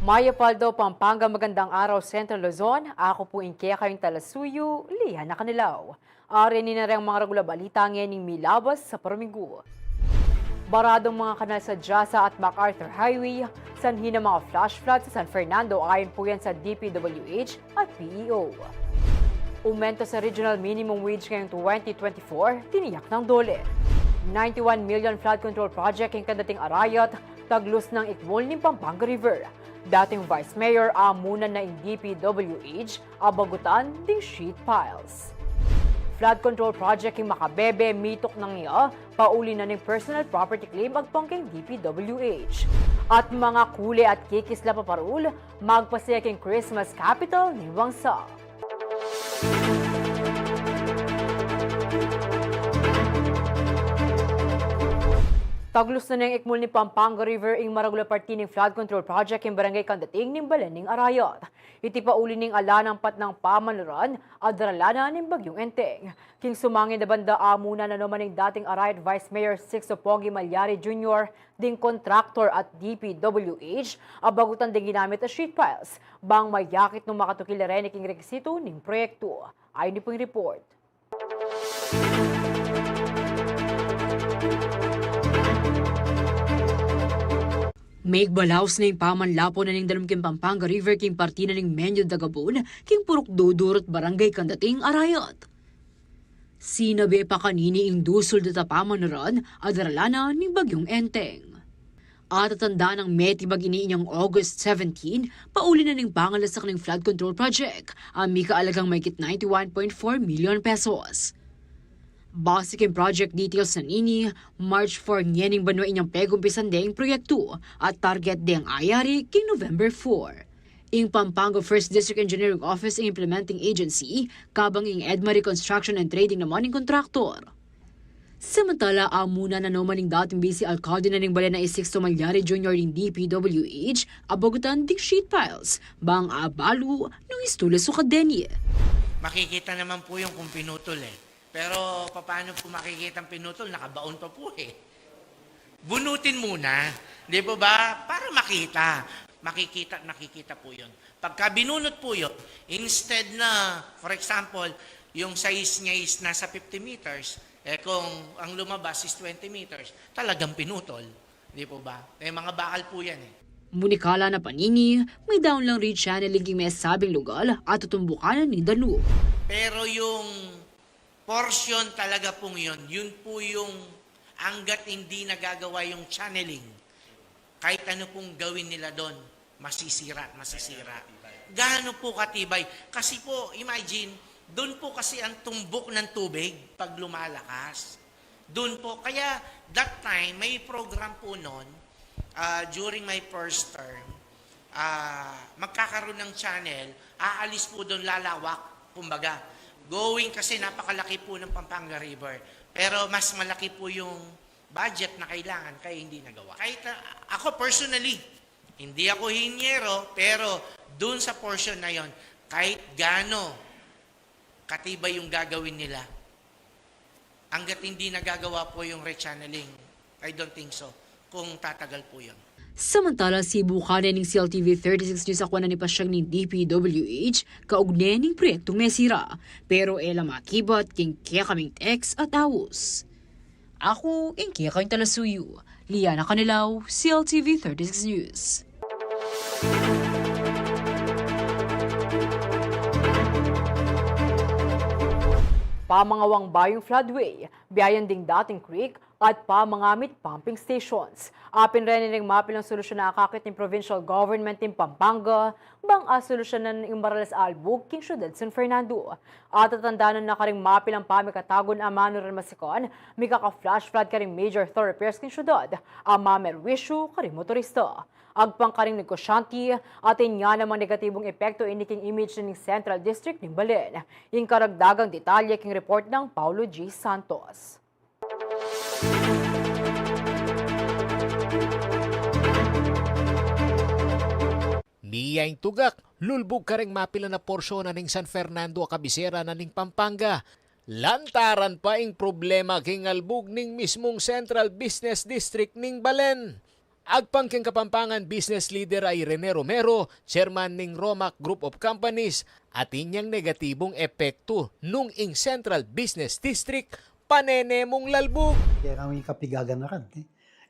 Maya Paldo, Pampanga, magandang araw, Central Luzon. Ako po Inke, kayong Talasuyo, Liana Canilaw. Arin na rin ang mga regular balita ngayon ng Milabas sa Parumigo. Baradong mga kanal sa Jasa at MacArthur Highway, sanhi ng mga flash flood sa San Fernando ayon po yan sa DPWH at PEO. Umento sa regional minimum wage ngayong 2024, tiniyak ng dole. 91 million flood control project ang kadating Arayat, taglos ng ikmol ng Pampanga River. Dating Vice Mayor amunan na in DPWH, abagutan ding sheet piles. Flood control project yung Makabebe, mitok ng iya, pauli na ng personal property claim agpangking DPWH. At mga kuli at kikisla paparul, magpasaya king Christmas capital ni Wangsa. Taglos na ng ikmul ni Pampanga River ing maragula parti ng flood control project ng barangay Kandating ng Balaning Arayat. Iti pauli ng alanang pat ng pamanuran at daralana ng Bagyong Enteng. King sumangin na banda amuna na naman ng dating Arayat Vice Mayor Sixto Pogi Malyari Jr. ding contractor at DPWH abagutan din ginamit as sheet piles. Bang mayakit ng makatukil rin king rekisito ng proyekto. Ayon ni pong report. May balaos na yung pamanlapo na ng Dalumking Pampanga River king parti na ng Menyo Dagabon king purok dudurot barangay Kandating Arayat. Sinabi pa kanini ing dusol data pamanuran adaralana ng Bagyong Enteng. At tatanda ng metibag iniinyang August 17, pauli na ng pangalasak ng flood control project, ami kaalagang mayigit 91.4 million pesos. Basic in project details sa nini, March 4 nyening banwa inyang pegumpisan deng proyekto at target deng ayari king November 4. Ing Pampanga 1st District Engineering Office ing implementing agency, kabang ing Edma Reconstruction and Trading naman ing kontraktor. Samantala, amuna na naman ing dating BC Alcalde na ning bala na Sixto Malyari Jr. ing DPWH, abagutan ding sheet piles, bang abalu ng istulo sukadenye. Makikita naman po yung kung pinutol Pero paano po makikita ang pinutol? Nakabaon pa po Bunutin muna. Di po ba? Para makita. Nakikita po yun. Pagka binunot po yun, instead na, for example, yung size niya is nasa 50 meters, kung ang lumabas is 20 meters, talagang pinutol. Di po ba? Mga bakal po yan Munikala na panini, may down lang re-channeling king may sabing lugal at tutumbukanan ni Danu. Pero yung portion talaga pong yun po yung hanggat hindi nagagawa yung channeling. Kahit ano pong gawin nila doon, masisira. Gaano po katibay? Kasi po, imagine, doon po kasi ang tumbok ng tubig pag lumalakas. Doon po, kaya that time, may program po noon, during my first term, magkakaroon ng channel, aalis po doon lalawak, kumbaga. Going kasi napakalaki po ng Pampanga River. Pero mas malaki po yung budget na kailangan kaya hindi nagawa. Kahit ako personally, hindi ako hinyero, pero dun sa portion na yon, kahit gaano katibay yung gagawin nila, hanggat hindi nagagawa po yung rechanneling, I don't think so, kung tatagal po yun. Samantala, si Bukanan ng CLTV 36 News ako na ni pasyag ng DPWH kaugne ng proyektong mesira. Pero ela makibat king kaya kaming text at awos. Ako, ing kaya kayong Talasuyo. Liana Canilaw, CLTV 36 News. Pamangawang Bayong Floodway, biyayan ding dating creek at pamangamit pumping stations. Apin rin ng mapil ang solusyon na akakit ng provincial government ng Pampanga, bang solusyon ng Marales Albuk, king syudad San Fernando. At tatandaan na karing mapil ang pamikatagon amano rin masikon, may kaka-flash flood karing major thoroughfares king syudad, amamerwisyo karing motorista. Agpang karing negosyante, atin nga namang negatibong epekto iniking image ng Central District ng Balen. Yung karagdagang detalye king report ng Paulo G. Santos. Niyaing tugak, lulbog kareng mapila na porsyon na ning San Fernando a kabisera na ning Pampanga. Lantaran pa ing problema king albug ning mismong Central Business District ning Balen. Agpang king Kapampangan business leader ay Rene Romero, chairman ning Romac Group of Companies, at inyang negatibong epekto nung ing Central Business District panenemong lalbog. Kaya kami kapigaganakan.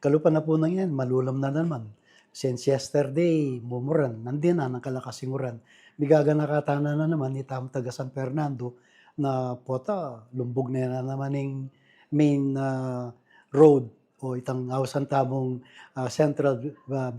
Kalupan na po nang yan, malulam na naman. Since yesterday, mumuran, nandiyan na ng kalakasinguran. Bigaga nakatana na naman, itam taga San Fernando, na pota, lumbog na naman ng main road o itang awasan tamong Central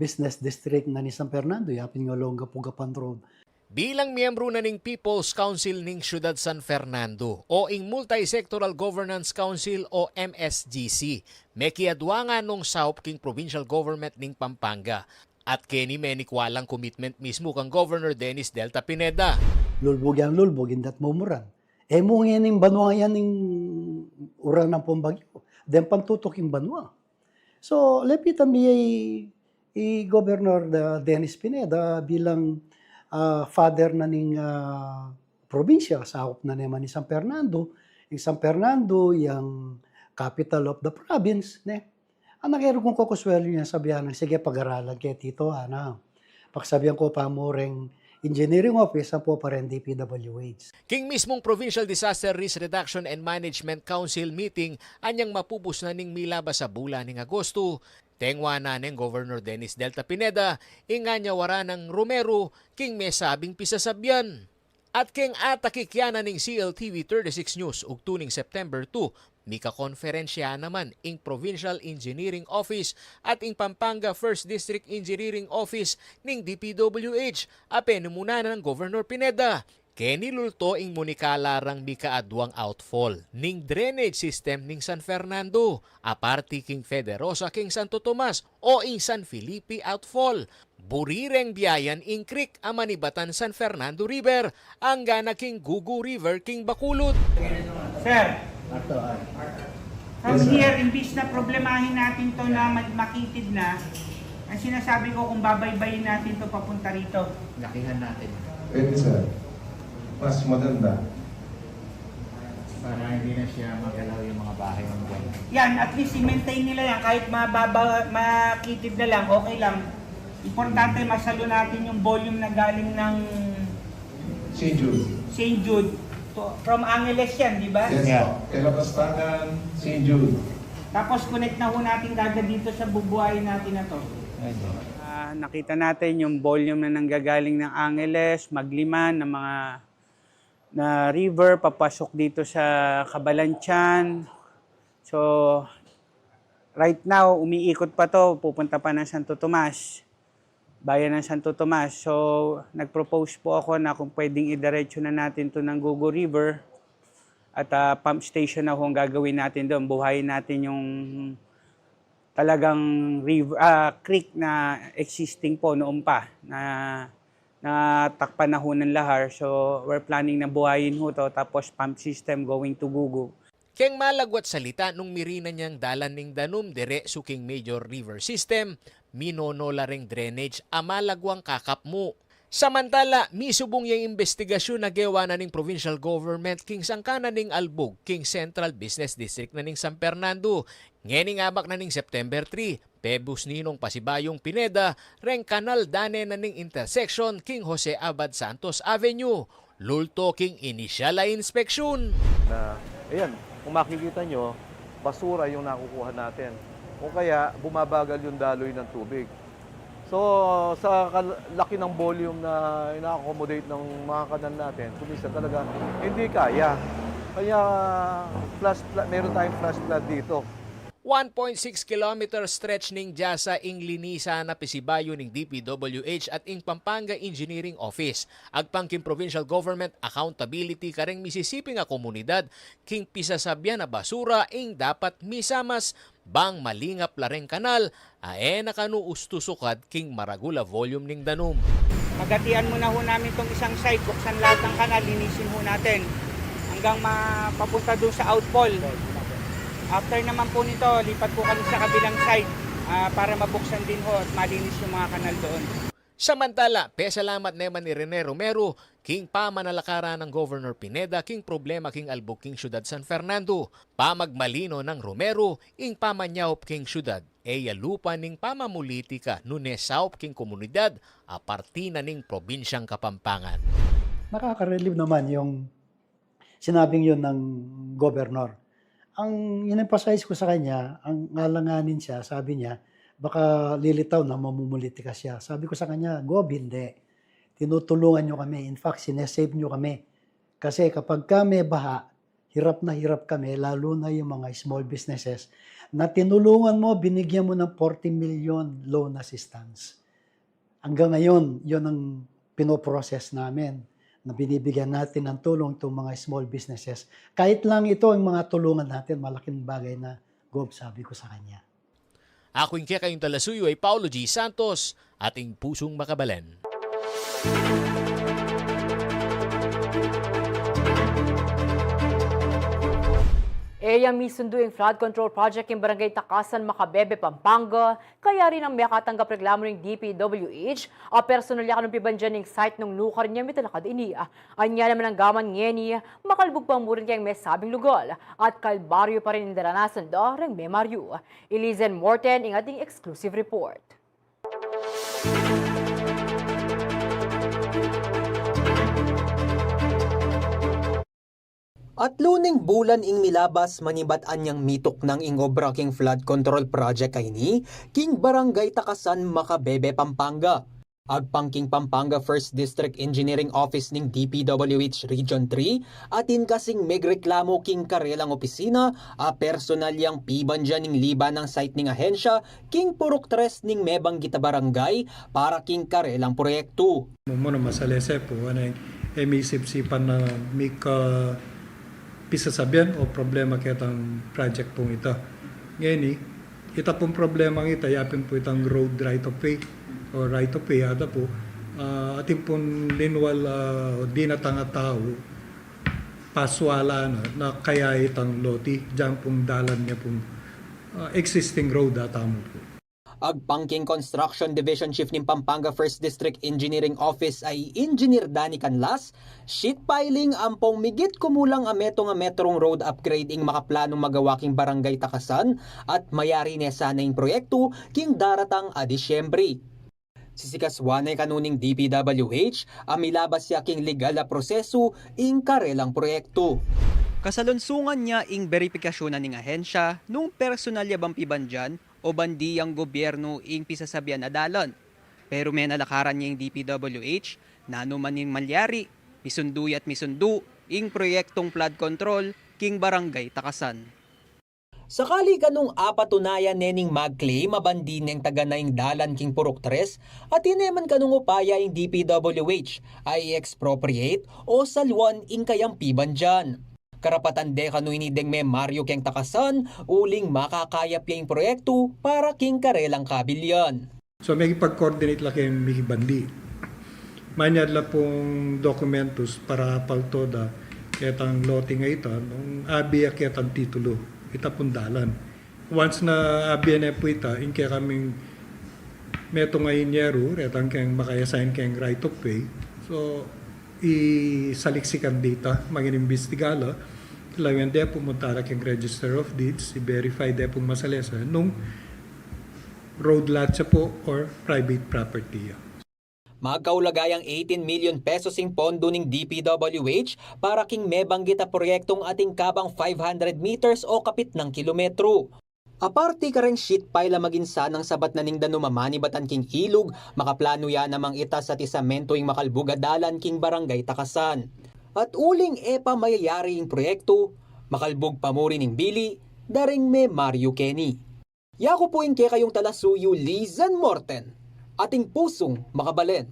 Business District na ni San Fernando, yapin nga Longga Pugapan Road. Bilang miyembro na ning People's Council ning Siyudad San Fernando o ing Multi-Sectoral Governance Council o MSGC, may kiadwangan nung South King Provincial Government ning Pampanga. At kini may nikwalang commitment mismo kang Governor Dennis Delta Pineda. Lulbog yang lulbog, indat mumuran. Mo yan yung banwa yan yung urang ng Pumbagyo. Den pantutok yung banwa. So, lepitan niya Governor Dennis Pineda bilang father na ning probinsya. Sakop na naman ni San Fernando. Yung San Fernando, yung capital of the province. Ang nakero kong kukuswelo niya, sabihan ng, sige, pag-aralan kay Tito, pagsabihan ko pa mo ring engineering office po pa rin DPWH. King mismong Provincial Disaster Risk Reduction and Management Council meeting anyang mapubus na ning milaba sa bulan ning Agosto. Tengwa na ng Governor Dennis Delta Pineda, inganya wara ng Romero, king may sabing pisasabyan. At king atakikyanan ng CLTV 36 News ug tuning September 2, mika konferensya naman ing Provincial Engineering Office at ing Pampanga 1st District Engineering Office ning DPWH, apen muna ng Governor Pineda. Keni lulto ing munikalarang mikaadwang outfall ning drainage system ning San Fernando, aparte king Federosa king Santo Tomas o ing San Felipe outfall. Burireng biyayan ing creek amanibatan San Fernando River, ang gana king Gugu River king Bakulod. Sir, from here, imbis na problemahin natin to na makitid na, ang sinasabi ko kung babaybayin natin to papunta rito. Lakihan natin. Pwede sir. Mas maganda. Para hindi na siya magalaw yung mga bahay ng buwan. Yan, at least i-maintain nila yan. Kahit makitid na lang, okay lang. Importante, masalo natin yung volume na galing ng St. Jude. St. Jude. From Angeles yan, di ba? Yes, yeah. Elapastagan, St. Jude. Tapos connect na ho natin kagad dito sa bubuhayin natin na to. Nakita natin yung volume na nanggagaling ng Angeles, Magliman, ng mga na river, papasok dito sa Cabalantian. So, right now, umiikot pa to, pupunta pa ng Santo Tomas, bayan ng Santo Tomas. So, nag-propose po ako na kung pwedeng idiretso na natin to ng Gugu River at pump station na kung gagawin natin doon. Buhayin natin yung talagang river, creek na existing po noon pa na takpan na ho ng lahar. So, we're planning na buhayin ho to, tapos pump system going to Gugu. Keng malagwat salita nung mirina niyang dalan ning Danum dire suking major river system, minonola ring drainage amalagwang kakap mo. Samantala, misubong yung investigasyon na gawa na ning provincial government king sangkana ning Albog, king Central Business District na ning San Fernando. Ngeni ngabak na ning September 3, pebus ninong Pasibayong Pineda, reng kanal dane na ning intersection king Jose Abad Santos Avenue. Lulto king initial inspection. Na, ayan, kung makikita nyo, basura yung nakukuha natin. O kaya, bumabagal yung daloy ng tubig. So, sa laki ng volume na ina-accommodate ng mga kanal natin, kumisa talaga, hindi kaya. Kaya, meron tayong flash flood dito. 1.6 kilometer stretch ning Jasa ing linisa na Pasibayo ning DPWH at ing Pampanga Engineering Office. Agpang king provincial government accountability kareng Mississippi nga komunidad king pisasabyan na basura ing dapat misamas bang malingap lareng kanal ae nakanu ustusukad king maragula volume ning Danum. Magatian muna ho namin itong isang side, buksan lahat ng kanal, linisin ho natin hanggang mapapunta doon sa outfall. After naman po nito, lipat po kami sa kabilang side para mabuksan din ho at malinis yung mga kanal doon. Samantala, pesalamat naman ni Rene Romero, king pamanalakaran ng Governor Pineda, king problema king albuk king syudad San Fernando. Pamagmalino ng Romero, ing pamanyaup king syudad, lupa ning pamamulitika nunesaup king komunidad, apartina ning probinsyang Kapampangan. Nakaka-relieve naman yung sinabing yun ng governor. Ang in-emphasize ko sa kanya, ang ngalanganin siya, sabi niya, baka lilitaw na mamumulitika siya. Sabi ko sa kanya, Gob, hindi. Tinutulungan nyo kami. In fact, sinesave nyo kami. Kasi kapag kami baha, hirap na hirap kami, lalo na yung mga small businesses, na tinulungan mo, binigyan mo ng 40 million loan assistance. Hanggang ngayon, yun ang pinoprocess namin, na binibigyan natin ng tulong itong mga small businesses. Kahit lang ito ang mga tulungan natin, malaking bagay na, Gob, sabi ko sa kanya. Ako yung kayong talasuyo ay Paulo G. Santos, ating pusong makabalan. Misundo yung flood control project ng Barangay Takasan, Macabebe, Pampanga. Kaya rin ang may katanggap reklamo ng DPWH. Personal yakan ng pibandyan ng site ng lugar niya may talakad iniya. Anya naman ang gaman ngeni, makalbog pa mo rin kayang may sabing lugal. At kalbaryo pa rin yung daranasan do, rin may Mario. Elizen Morten, ang ating exclusive report. At luning bulan ing milabas manibat-an niyang mitok ng ingobra king flood control project kay ni king Barangay Takasan, Macabebe, Pampanga. Agpangking Pampanga 1st District Engineering Office ning DPWH Region 3 atin kasing megreklamo king karelang opisina personal yang piban dyan ning liba ng site ning ahensya king Purok 3 ning Mebang Gita Barangay para king karelang proyekto. Muna masalese po, emisip-sipan na may pisasabihan o problema kitang project pong ito. Ngayon, ita pong problema ito, yapin po itang road right of way o right of way, ada po, atin pong linwal di natanga tao, paswala na kaya itang loti, dyan pong dalan niya pong existing road tamo po. Agpangking Construction Division Chief ng Pampanga 1st District Engineering Office ay Engineer Danny Canlas, sheet piling ampong migit kumulang a metrong road upgrade ing makaplanong magawaking Barangay Takasan at mayari niya sana yung proyekto king daratang a Disyembre. Sisikaswanay kanuning DPWH, amilabas siya king legal na proseso ing karelang proyekto. Kasalunsungan niya ing verifikasyonan ning ahensya nung personal yabang pibandyan o bandiyang gobyerno ing pisasabihan na dalan. Pero may nalakaran niya yung DPWH na anuman ning malyari, misunduy at misundu ing proyektong flood control king Barangay Takasan. Sakali kanung apatunayan nening mag-claim mabandi neng taga na ing dalan king Purok 3 at ineman kanung upaya ing DPWH ay expropriate o salwan ing kayang pibandyan. Karapatan de kanu inideng me Mario keng Takasan uling makakayap yung proyekto para king karelang kabilyan. So may ipag-coordinate lang kayong may bandi. Manyad lang pong dokumentos para paltoda kitang lote nga ito, nung abiya kitang titulo, ita pong dalan. Once na abiya na po ita, in kaya kaming meto nga inyero, retang kayang makayasign kayang right of way. So, isaliksikan data, mag-inimbestigala, lawan de pumunta na kayong Register of Deeds, i-verify de pong masalesa nung road lot siya po or private property. Magkaulagayang 18 million pesos ing pondo ng DPWH para king Mebang Gita proyektong ating kabang 500 meters o kapit ng kilometro. Aparte ka rin sheet pile magin sanang sabat na ning danumamani batan king ilog, makaplano ya namang itas at isamento ing makalbuga dalan king Barangay Takasan. At uling epa mayayari ing proyekto, makalbog pa mo rin ing bili, daring me Mario Kenny. Yako po ing kayong talasuyo Lizen Morten, ating pusong makabalen.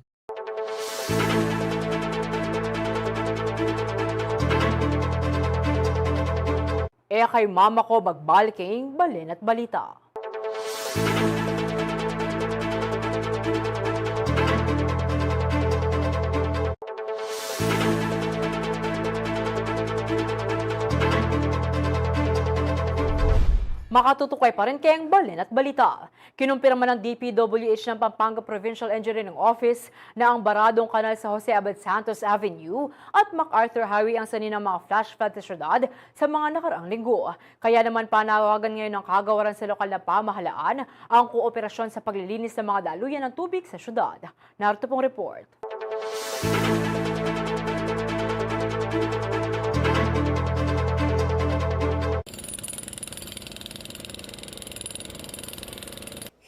Kay mama ko magbaliking balin at balita. Makatutukoy pa rin kayang balin at balita. Kinumpirma ng DPWH ng Pampanga Provincial Engineering Office na ang baradong kanal sa Jose Abad Santos Avenue at MacArthur Highway ang sanhi ng mga flash flood sa syudad sa mga nakaraang linggo. Kaya naman panawagan ngayon ng kagawaran sa lokal na pamahalaan ang kooperasyon sa paglilinis ng mga daluyan ng tubig sa syudad. Narito pong report.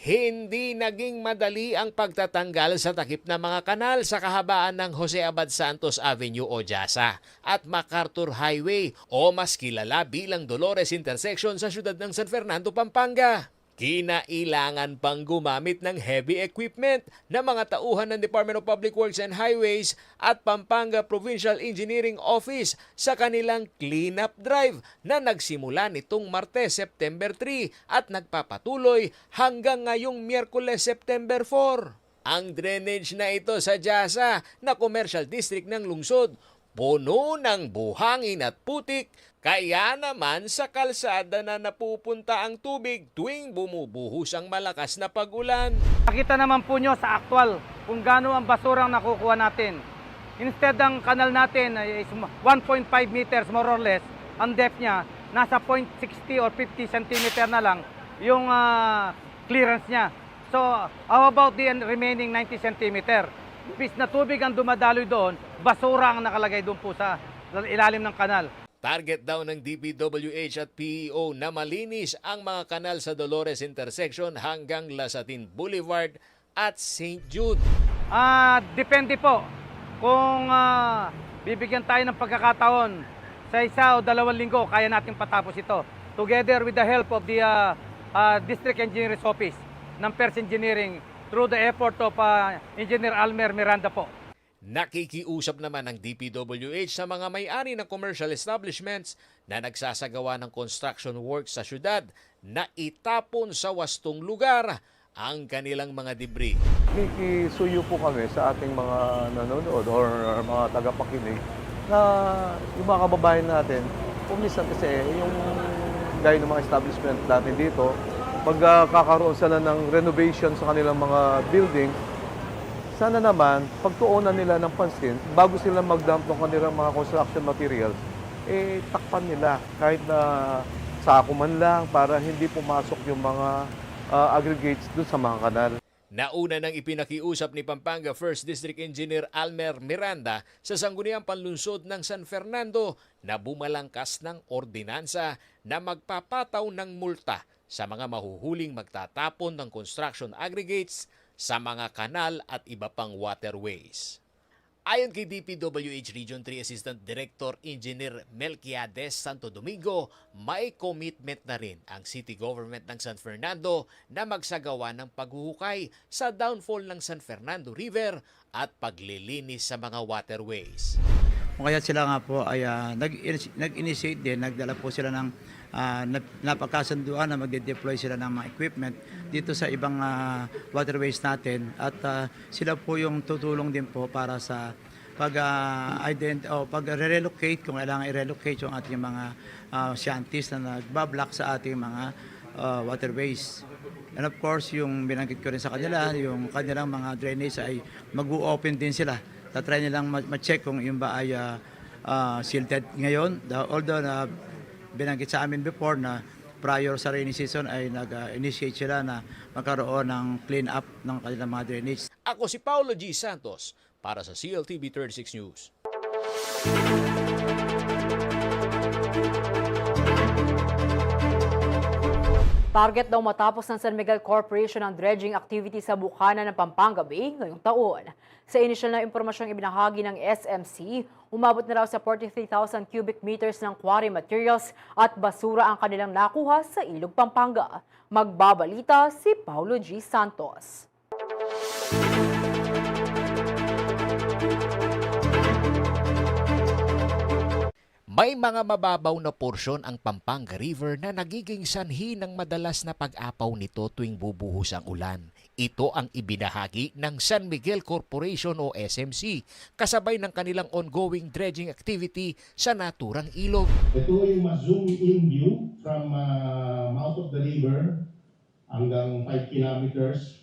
Hindi naging madali ang pagtatanggal sa takip ng mga kanal sa kahabaan ng Jose Abad Santos Avenue o Jasa at MacArthur Highway o mas kilala bilang Dolores Intersection sa siyudad ng San Fernando, Pampanga. Kinailangan pang gumamit ng heavy equipment na mga tauhan ng Department of Public Works and Highways at Pampanga Provincial Engineering Office sa kanilang cleanup drive na nagsimula nitong Martes, September 3 at nagpapatuloy hanggang ngayong Miyerkules, September 4. Ang drainage na ito sa Jasa na commercial district ng lungsod, puno ng buhangin at putik, kaya naman sa kalsada na napupunta ang tubig tuwing bumubuhos ang malakas na pag-ulan. Nakita naman po nyo sa actual kung gaano ang basurang nakukuha natin. Instead ang kanal natin is 1.5 meters more or less, ang depth niya nasa 0.60 or 50 centimeter na lang yung clearance niya. So how about the remaining 90 centimeter? Bis na tubig ang dumadaloy doon, basura ang nakalagay doon po sa ilalim ng kanal. Target daw ng DPWH at PEO na malinis ang mga kanal sa Dolores Intersection hanggang Lasatin Boulevard at St. Jude. Depende po. Kung bibigyan tayo ng pagkakataon sa 1 o 2 linggo, kaya natin patapos ito. Together with the help of the District Engineer's Office ng PERS Engineering through the effort of Engineer Almer Miranda po. Nakikiusap naman ng DPWH sa mga may-ari ng commercial establishments na nagsasagawa ng construction works sa syudad na itapon sa wastong lugar ang kanilang mga debris. Nakikisuyo po kami sa ating mga nanonood or mga tagapakinig na yung mga kababayan natin, minsan kasi yung gaya ng mga establishment natin dito, pag kakaroon sila ng renovation sa kanilang mga building, sana naman, pagtuunan nila ng pansin, bago sila mag-dump ng kanilang mga construction materials, takpan nila kahit na sako man lang para hindi pumasok yung mga aggregates dun sa mga kanal. Nauna nang ipinakiusap ni Pampanga 1st District Engineer Almer Miranda sa Sangguniang Panlunsod ng San Fernando na bumalangkas ng ordinansa na magpapataw ng multa sa mga mahuhuling magtatapon ng construction aggregates sa mga kanal at iba pang waterways. Ayon kay DPWH Region 3 Assistant Director Engineer Melquiades Santo Domingo, may commitment na rin ang City Government ng San Fernando na magsagawa ng paghuhukay sa downfall ng San Fernando River at paglilinis sa mga waterways. Kaya sila nga po ay nag-initiate din, nagdala po sila ng napagkasunduan na magde-deploy sila ng mga equipment dito sa ibang waterways natin at sila po yung tutulong din po para sa pag-relocate kung kailangan i-relocate yung ating mga scientists na nagbablock sa ating mga waterways. And of course, yung binanggit ko rin sa kanila, yung kanilang mga drainage ay mag-open din sila. Tatry nilang ma-check kung yung ba ay silted ngayon. Although binanggit sa amin before na prior sa rainy season ay nag-initiate sila na magkaroon ng clean up ng kanilang mga drainage. Ako si Paulo G. Santos para sa CLTV 36 News. Target daw matapos ng San Miguel Corporation ang dredging activity sa bukana ng Pampanga Bay ngayong taon. Sa inisyal na impormasyong ibinahagi ng SMC, umabot na raw sa 43,000 cubic meters ng quarry materials at basura ang kanilang nakuha sa Ilog, Pampanga. Magbabalita si Paulo G. Santos. May mga mababaw na porsyon ang Pampanga River na nagiging sanhi ng madalas na pag-apaw nito tuwing bubuhos ang ulan. Ito ang ibinahagi ng San Miguel Corporation o SMC kasabay ng kanilang ongoing dredging activity sa naturang ilog. Ito yung ma-zoom in view from mouth of the river hanggang 5 kilometers.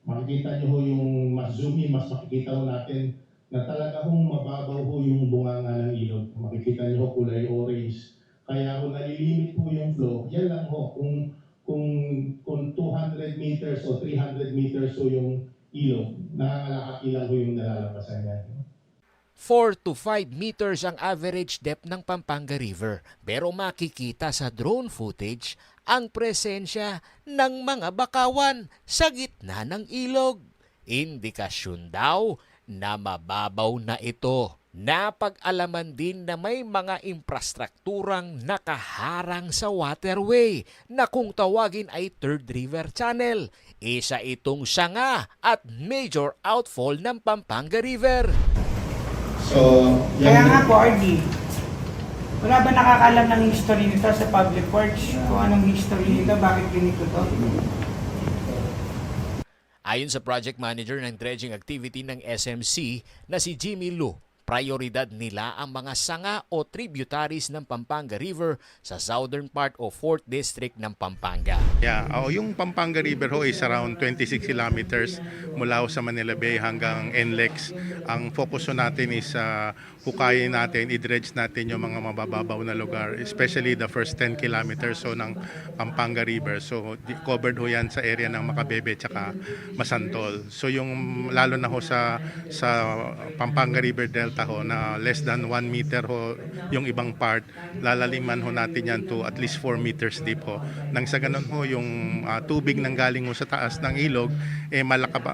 Makikita nyo ho yung mas zoom in, mas makikita ho natin na talaga hong mababaw ho yung bunganga ng ilog. Makikita nyo ho kulay orange. Kaya kung nalilimit po yung flow, yan lang ho. Kung 200 meters o 300 meters ho yung ilog, nangangalakaki lang ho yung nalalabasan niya. 4 to 5 meters ang average depth ng Pampanga River. Pero makikita sa drone footage ang presensya ng mga bakawan sa gitna ng ilog. Indikasyon daw na mababaw na ito. Napag-alaman din na may mga infrastrukturang nakaharang sa waterway na kung tawagin ay Third River Channel. Isa itong sanga at major outfall ng Pampanga River. So, Kaya nga po, RD, wala ba nakakalam ng history nito sa Public Works? Kung anong history nito, bakit ganito to? Ayon sa project manager ng dredging activity ng SMC na si Jimmy Lu, prioridad nila ang mga sanga o tributaries ng Pampanga River sa southern part o 4th District ng Pampanga. Yeah, yung Pampanga River ho is around 26 kilometers mula sa Manila Bay hanggang NLEX. Ang focus ho natin is hukayin natin, i-dredge natin yung mga mabababaw na lugar, especially the first 10 kilometers so ng Pampanga River. So covered ho yan sa area ng Macabebe tsaka Masantol. So yung lalo na ho sa Pampanga River Delta ho na less than 1 meter ho yung ibang part, lalaliman ho natin yan to at least 4 meters deep ho. Nang sa ganun ho yung tubig nang galing ho sa taas ng ilog,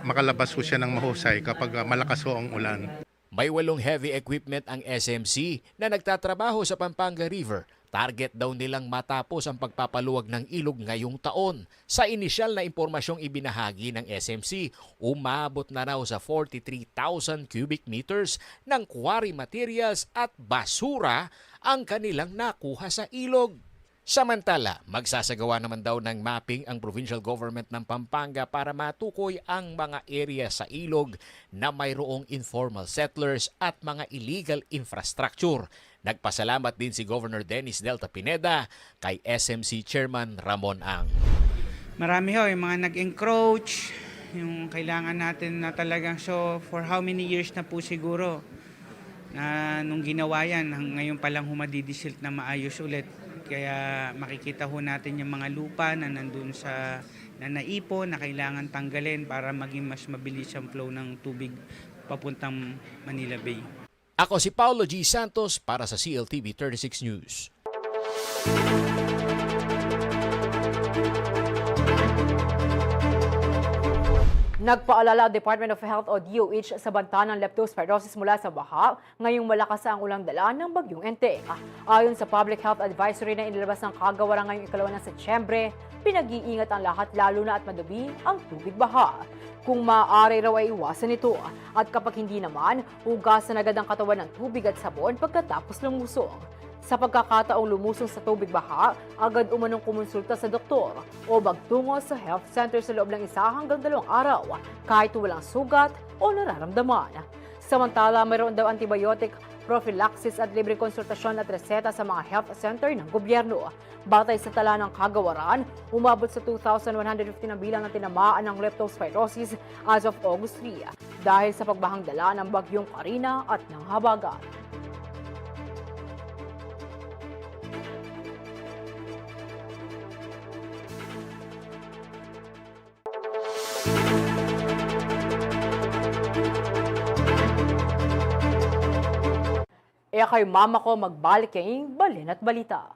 makalabas ho siya ng mahusay kapag malakas ho ang ulan. May 8 heavy equipment ang SMC na nagtatrabaho sa Pampanga River. Target daw nilang matapos ang pagpapaluwag ng ilog ngayong taon. Sa inisyal na impormasyong ibinahagi ng SMC, umabot na raw sa 43,000 cubic meters ng quarry materials at basura ang kanilang nakuha sa ilog. Samantala, magsasagawa naman daw ng mapping ang provincial government ng Pampanga para matukoy ang mga area sa ilog na mayroong informal settlers at mga illegal infrastructure. Nagpasalamat din si Governor Dennis Delta Pineda kay SMC Chairman Ramon Ang. Marami ho, yung mga nag-encroach, yung kailangan natin na talagang, so for how many years na po siguro na nung ginawa yan, ngayon palang humadidisilt na maayos ulit. Kaya makikita ho natin yung mga lupa na nandun sa naipon na kailangan tanggalin para maging mas mabilis ang flow ng tubig papuntang Manila Bay. Ako si Paulo G. Santos para sa CLTV 36 News. Nagpaalala ang Department of Health o DOH sa banta ng leptospirosis mula sa baha ngayong malakas ang ulang dala ng bagyong Enteng. Ayon sa Public Health Advisory na inilabas ng kagawaran ngayong 2 ng Setyembre, pinag-iingat ang lahat lalo na at madumi ang tubig baha. Kung maaari raw ay iwasan ito at kapag hindi naman, hugasan agad ang katawan ng tubig at sabon pagkatapos lumusong. Sa pagkakataong lumusong sa tubig baha, agad umanong kumonsulta sa doktor o magtungo sa health center sa loob ng 1 hanggang 2 araw kahit walang sugat o nararamdaman. Samantala, mayroon daw antibiotic, prophylaxis at libre konsultasyon at reseta sa mga health center ng gobyerno. Batay sa tala ng kagawaran, umabot sa 2,150 na bilang ng tinamaan ng leptospirosis as of August 3 dahil sa pagbahang dala ng bagyong Karina at ng Habagat. Kay mama ko magbalik kayong balin at balita.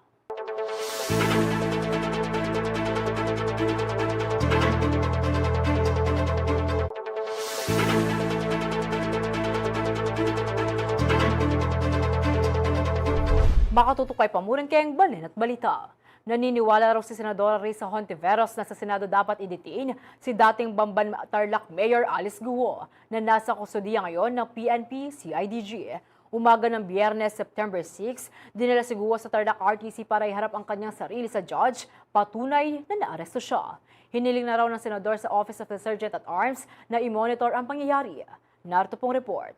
Makatutok kay pamurin kayong balin at balita. Naniniwala raw si Senadora Risa Hontiveros na sa Senado dapat iditiin si dating Bamban Tarlac Mayor Alice Guo na nasa kustudiya ngayon ng PNP-CIDG. Umaga ng Biyernes, September 6, dinala si Guo sa Tarlac RTC para iharap ang kanyang sarili sa judge patunay na naaresto siya. Hiniling na raw ng senador sa Office of the Sergeant at Arms na i-monitor ang pangyayari. Narito pong report.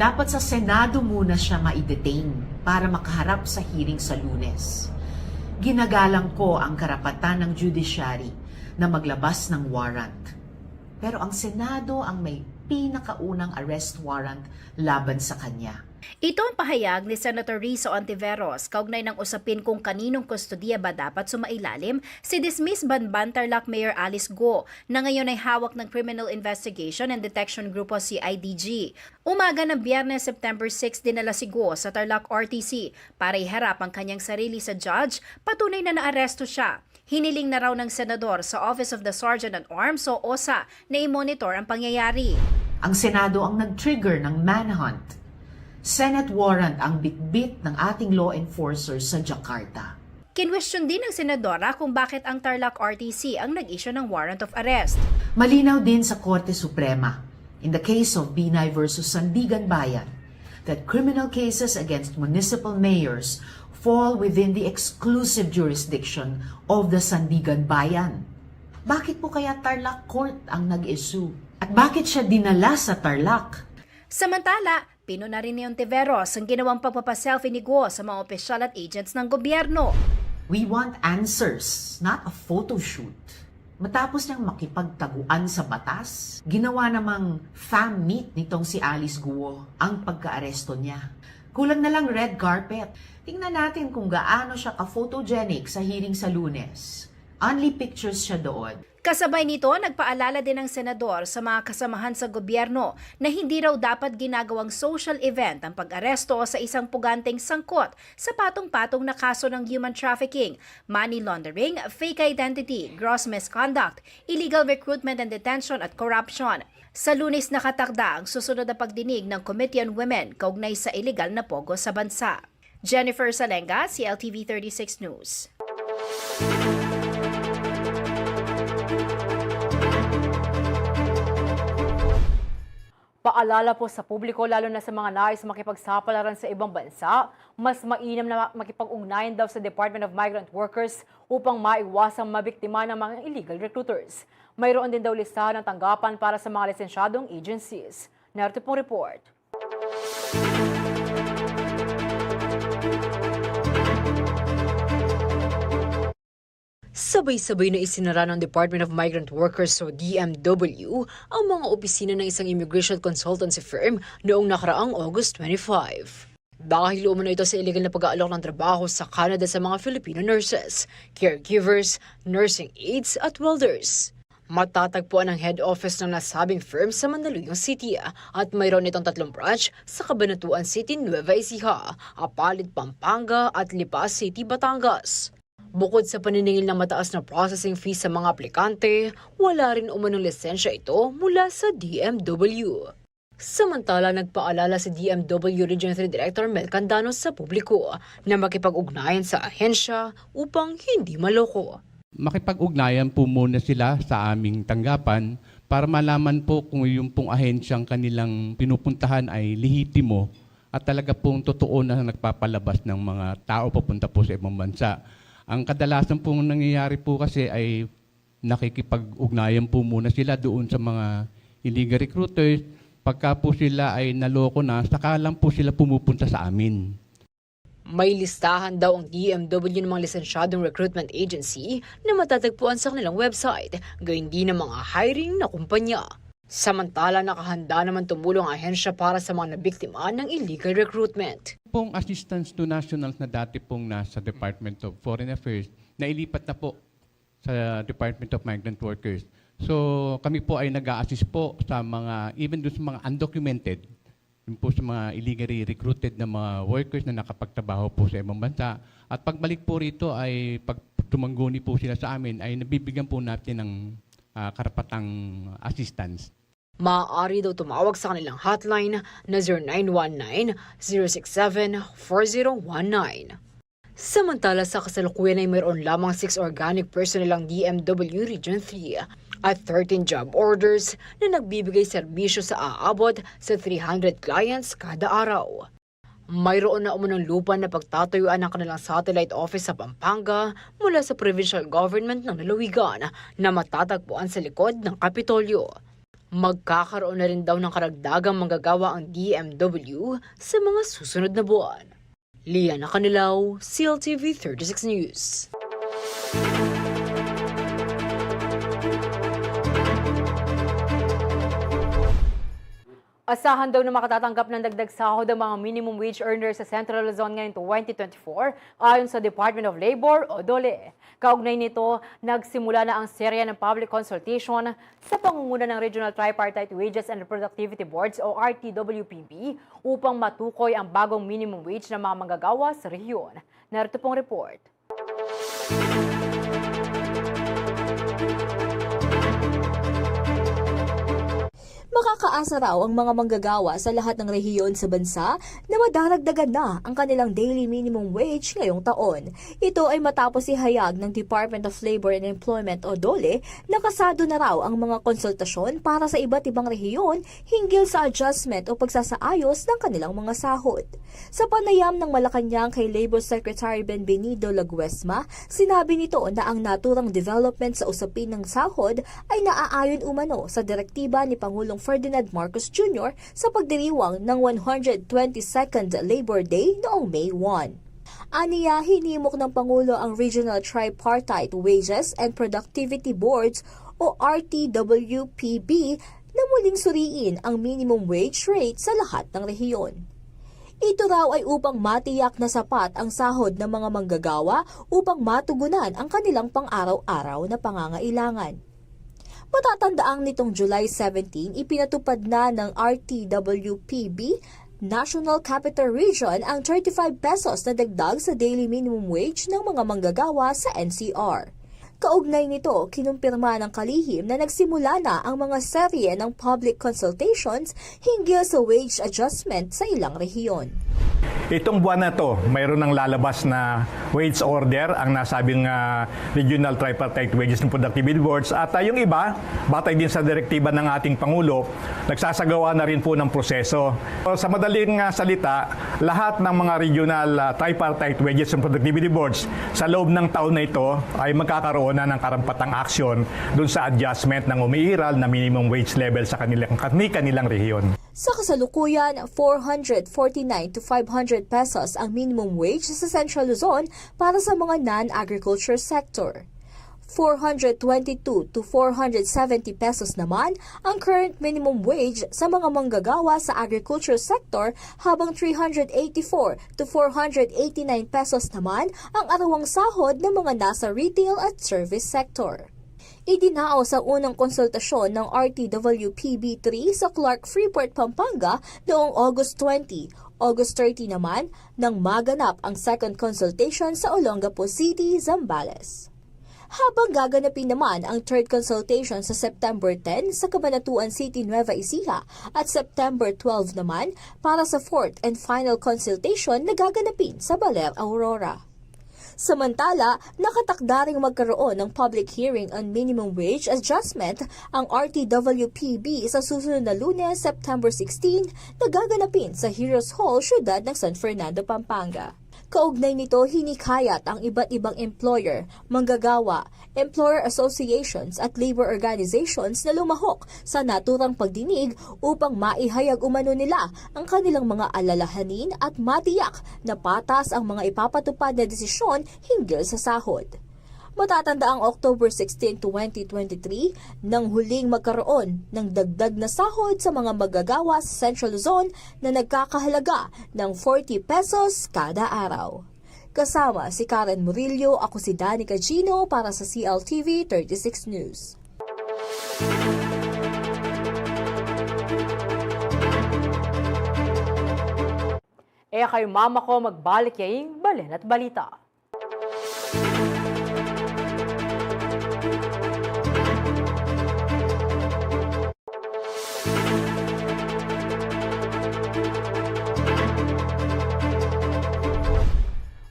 Dapat sa Senado muna siya ma-detain para makaharap sa hearing sa Lunes. Ginagalang ko ang karapatan ng judiciary na maglabas ng warrant. Pero ang Senado ang may pinakaunang arrest warrant laban sa kanya. Ito ang pahayag ni Senator Risa Ontiveros kaugnay ng usapin kung kaninong kustodiya ba dapat sumailalim si dismissed Banban Tarlac Mayor Alice Go na ngayon ay hawak ng Criminal Investigation and Detection Group o CIDG. Umaga ng Biyernes, September 6, dinala si Go sa Tarlac RTC para iharap ang kanyang sarili sa judge, patunay na naaresto siya. Hiniling na raw ng senador sa Office of the Sergeant at Arms o OSA na i-monitor ang pangyayari. Ang Senado ang nag-trigger ng manhunt. Senate warrant ang bitbit ng ating law enforcers sa Jakarta. Kinwestiyon din ng senadora kung bakit ang Tarlac RTC ang nag-issue ng warrant of arrest. Malinaw din sa Korte Suprema, in the case of Binay versus Sandigan Bayan, that criminal cases against municipal mayors fall within the exclusive jurisdiction of the Sandigan Bayan. Bakit po kaya Tarlac Court ang nag-issue? At bakit siya dinala sa Tarlac? Samantala, pinuna rin ni Ontiveros ang ginawang pagpapaselfie ni Go sa mga opisyal at agents ng gobyerno. We want answers, not a photo shoot. Matapos niyang makipagtaguan sa batas, ginawa namang fam meet nitong si Alice Guo ang pagka-aresto niya. Kulang na lang red carpet. Tingnan natin kung gaano siya ka-photogenic sa hearing sa Lunes. Only pictures siya doon. Kasabay nito, nagpaalala din ng senador sa mga kasamahan sa gobyerno na hindi raw dapat ginagawang social event ang pag-aresto sa isang puganteng sangkot sa patong-patong na kaso ng human trafficking, money laundering, fake identity, gross misconduct, illegal recruitment and detention at corruption. Sa Lunes nakatakda ang susunod na pagdinig ng Committee on Women kaugnay sa illegal na pogo sa bansa. Jennifer Salenga, CLTV 36 News. Paalala po sa publiko lalo na sa mga nais makipagsapalaran sa ibang bansa, mas mainam na makipag-ugnayan daw sa Department of Migrant Workers upang maiwasang mabiktima ng mga illegal recruiters. Mayroon din daw listahan ng tanggapan para sa mga lisensyadong agencies. Narito pong report. Sabay-sabay na isinara ng Department of Migrant Workers o DMW ang mga opisina ng isang immigration consultancy firm noong nakaraang August 25. Dahil umano ito sa illegal na pag-aalok ng trabaho sa Canada sa mga Filipino nurses, caregivers, nursing aides at welders. Matatagpuan ang head office ng nasabing firm sa Mandaluyong City at mayroon itong 3 branch sa Cabanatuan City, Nueva Ecija, Apalit, Pampanga at Lipa City, Batangas. Bukod sa paniningil ng mataas na processing fee sa mga aplikante, wala rin umanong lisensya ito mula sa DMW. Samantala, nagpaalala si DMW Region 3 Director Mel Candano sa publiko na makipag-ugnayan sa ahensya upang hindi maloko. Makipag-ugnayan po muna sila sa aming tanggapan para malaman po kung yung pong ahensyang kanilang pinupuntahan ay lehitimo at talaga pong totoo na nagpapalabas ng mga tao papunta po sa ibang bansa. Ang kadalasan pong nangyayari po kasi ay nakikipag-ugnayan po muna sila doon sa mga illegal recruiters. Pagka po sila ay naloko na, saka lang po sila pumupunta sa amin. May listahan daw ang DMW ng mga lisensyadong recruitment agency na matatagpuan sa kanilang website, gayon din ng mga hiring na kumpanya. Samantala, nakahanda naman tumulong ang ahensya para sa mga nabiktima ng illegal recruitment. Pong assistance to nationals na dati pong nasa Department of Foreign Affairs, nailipat na po sa Department of Migrant Workers. So kami po ay nag-a-assist po sa mga, even doon sa mga undocumented, yun po sa mga illegally recruited na mga workers na nakapagtrabaho po sa ibang bansa. At pagbalik po rito ay pag tumangguni po sila sa amin, ay nabibigyan po natin ng karapatang assistance. Maaari daw tumawag sa kanilang hotline na 0919-067-4019. Samantala, sa kasalukuyan ay mayroon lamang 6 organic personnel ang DMW Region 3. at 13 job orders na nagbibigay serbisyo sa aabot sa 300 clients kada araw. Mayroon na umunang lupa na pagtatayuan ng kanilang satellite office sa Pampanga mula sa provincial government ng lalawigan na matatagpuan sa likod ng Kapitolyo. Magkakaroon na rin daw ng karagdagang manggagawa ang DMW sa mga susunod na buwan. Liana Canilaw, CLTV 36 News. Asahan daw na makatatanggap ng dagdag sahod ang mga minimum wage earners sa Central Luzon ngayong 2024 ayon sa Department of Labor o DOLE. Kaugnay nito, nagsimula na ang serya ng public consultation sa pangunguna ng Regional Tripartite Wages and Productivity Boards o RTWPB upang matukoy ang bagong minimum wage ng mga manggagawa sa rehiyon. Narito pong report. Makakaasa raw ang mga manggagawa sa lahat ng rehiyon sa bansa na madaragdagan na ang kanilang daily minimum wage ngayong taon. Ito ay matapos ihayag ng Department of Labor and Employment o DOLE na kasado na raw ang mga konsultasyon para sa iba't ibang rehiyon hinggil sa adjustment o pagsasaayos ng kanilang mga sahod. Sa panayam ng Malacanang kay Labor Secretary Benvenido Laguesma, sinabi nito na ang naturang development sa usapin ng sahod ay naaayon umano sa direktiba ni Pangulong Ferdinand Marcos Jr. sa pagdiriwang ng 122nd Labor Day noong May 1. Aniya, hinimok ng Pangulo ang Regional Tripartite Wages and Productivity Boards o RTWPB na muling suriin ang minimum wage rate sa lahat ng rehiyon. Ito raw ay upang matiyak na sapat ang sahod ng mga manggagawa upang matugunan ang kanilang pang-araw-araw na pangangailangan. Matatandaang nitong July 17, ipinatupad na ng RTWPB National Capital Region ang 35 pesos na dagdag sa daily minimum wage ng mga manggagawa sa NCR. Kaugnay nito, kinumpirma ng kalihim na nagsimula na ang mga serye ng public consultations hinggil sa wage adjustment sa ilang rehiyon. Itong buwan na to, mayroon ng lalabas na wage order ang nasabing Regional Tripartite Wages and Productivity Boards at yung iba, batay din sa direktiba ng ating Pangulo, nagsasagawa na rin po ng proseso. So, sa madaling salita, lahat ng mga Regional Tripartite Wages and Productivity Boards sa loob ng taon na ito ay magkakaroon na ng karampatang aksyon dun sa adjustment ng umiiral na minimum wage level sa kanilang rehiyon. Sa kasalukuyan, 449 to 500 pesos ang minimum wage sa Central Luzon para sa mga non-agriculture sector. 422 to 470 pesos naman ang current minimum wage sa mga manggagawa sa agriculture sector habang 384 to 489 pesos naman ang arawang sahod ng mga nasa retail at service sector. Idinao sa unang konsultasyon ng RTWPB3 sa Clark Freeport, Pampanga noong August 20. August 30 naman nang maganap ang second consultation sa Olongapo City, Zambales. Habang gaganapin naman ang third consultation sa September 10 sa Cabanatuan City, Nueva Ecija at September 12 naman para sa fourth and final consultation na gaganapin sa Baler, Aurora. Samantala, nakatakda ring magkaroon ng public hearing on minimum wage adjustment ang RTWPB sa susunod na Lunes, September 16 na gaganapin sa Heroes Hall, siyudad ng San Fernando, Pampanga. Kaugnay nito, hinikayat ang iba't ibang employer, manggagawa, employer associations at labor organizations na lumahok sa naturang pagdinig upang maihayag umano nila ang kanilang mga alalahanin at matiyak na patas ang mga ipapatupad na desisyon hinggil sa sahod. Matatanda ang October 16, 2023 nang huling magkaroon ng dagdag na sahod sa mga manggagawa sa Central Luzon na nagkakahalaga ng 40 pesos kada araw. Kasama si Karen Murillo, ako si Danica Gino para sa CLTV 36 News. Kayo mama ko magbalik yaing balen at balita.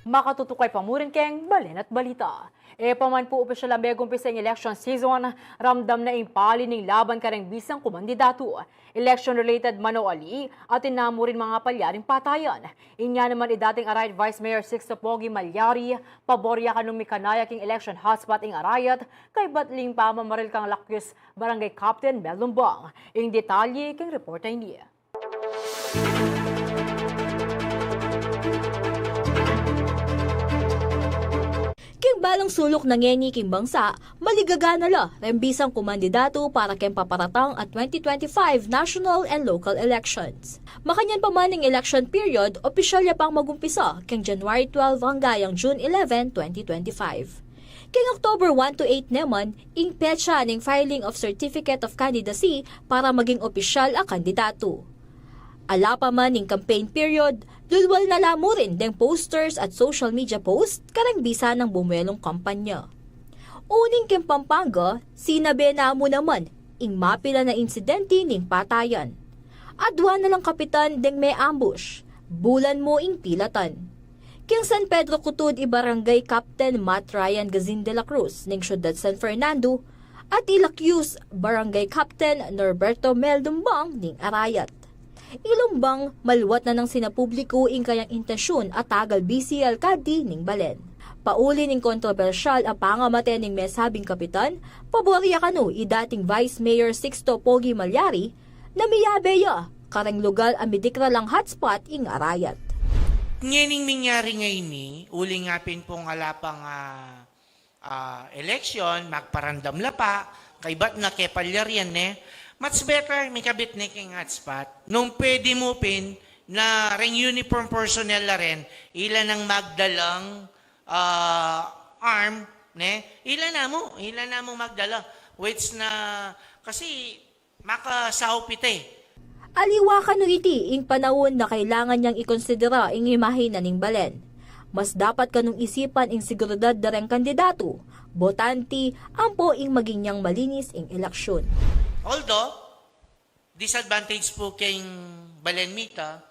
Makatutukay pamurin keng Balen at Balita. Paman po opisyal ang begumpisa ang election season, ramdam na impali ng laban kareng bisang kumandidato. Election-related mano ali at inamo rin mga palyaring patayan. Inya naman dating Arayat Vice Mayor Sixto Pogi Malyari, paborya kanong mikanaya king election hotspot ing Arayat, kay batling pamamaril kang Lakyus Barangay Captain Melumbang. Ing detalye king reporter niya. King balang sulok ng ngeni king bangsa, maligaga na la rembisang kumandidato para ken paparatang at 2025 national and local elections. Makanyan pa man ng election period, opisyal ya pang magumpisa king January 12 hanggang June 11, 2025. King October 1 to 8 naman, ing petsa ng filing of Certificate of Candidacy para maging opisyal ang kandidato. Ala pa man ng campaign period, lulwal na lamo rin ng posters at social media post karang bisa ng bumuelong kampanya. Uning king Pampanga, sinabi na mo naman ing mapila na insidente ning patayan. Adwa na lang kapitan deng may ambush, bulan mo ing pilatan. King San Pedro Kutud i Barangay Captain Matt Ryan Gazin de la Cruz ning syudad San Fernando at Ilakyus Barangay Captain Norberto Meldumbang ning Arayat. Ilumbang maluwat na ng sinapubliko ing kayang intensyon at tagal BC Alcalde ning Balen. Pauli ning kontrobersyal ang pangamate ning mesabing kapitan, paborya kano dating Vice Mayor Sixto Pogi Malyari na miyabeya karang lugar amidikra lang hotspot ing Arayat. Ngayon nangyari ngayon ni, uling ngapin pong alapang election, magparandam la pa, kay ba't na kepalyar yan much better may kabit na king hotspot. Nung pwede mo pin na ring uniform personnel na rin, ilan ang magdalang arm, ilan na mo magdala. Which na, kasi makasahupite. Aliwa ka no iti ing panahon na kailangan niyang ikonsidera ing imahe na ning Balen. Mas dapat kanong isipan ing seguridad dareng kandidato, botanti, ampo ing maging niyang malinis ing eleksyon. Although, disadvantage po kay Balenmita,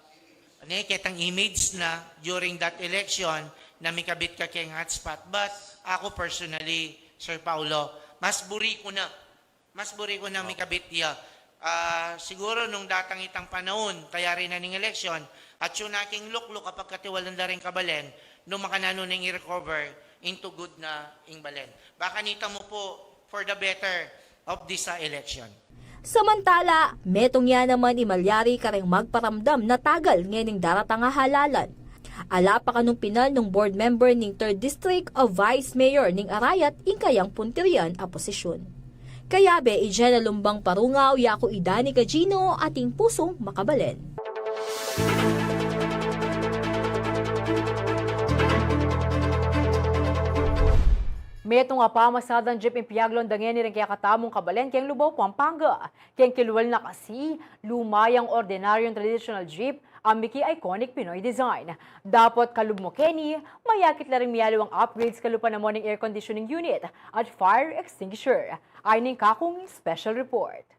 kitang image na during that election na may kabit ka kay hotspot. But ako personally, Sir Paulo, mas buri ko na may kabit niya. Siguro nung datang itang panahon, kaya rin na ning election, at yun aking lukluk kapag katiwalan na rin kabalen, nung makanano nang i-recover into good na ing Balen. Baka nita mo po for the better of this election. Samantala, metong yan naman imalyari kareng magparamdam na tagal ngayon daratang halalan. Ala pa kanong pinal ng board member ning 3rd District of Vice Mayor ning Arayat ing kayang punterian a posisyon. Kaya be ijena lumbang parungaw yako idani ka Gino ating pusong makabalen. Metong apamasadan jeep impiaglon dangeni rin kaya katamong kabalen kayang Lubao, Pampanga. Kayang kilwal na kasi, lumayang ordinaryong traditional jeep ang Miki iconic Pinoy design. Dapat kalubmo Kenny, mayakit na rin miyalo ang upgrades kalupa na morning air conditioning unit at fire extinguisher. Ayning kakong special report.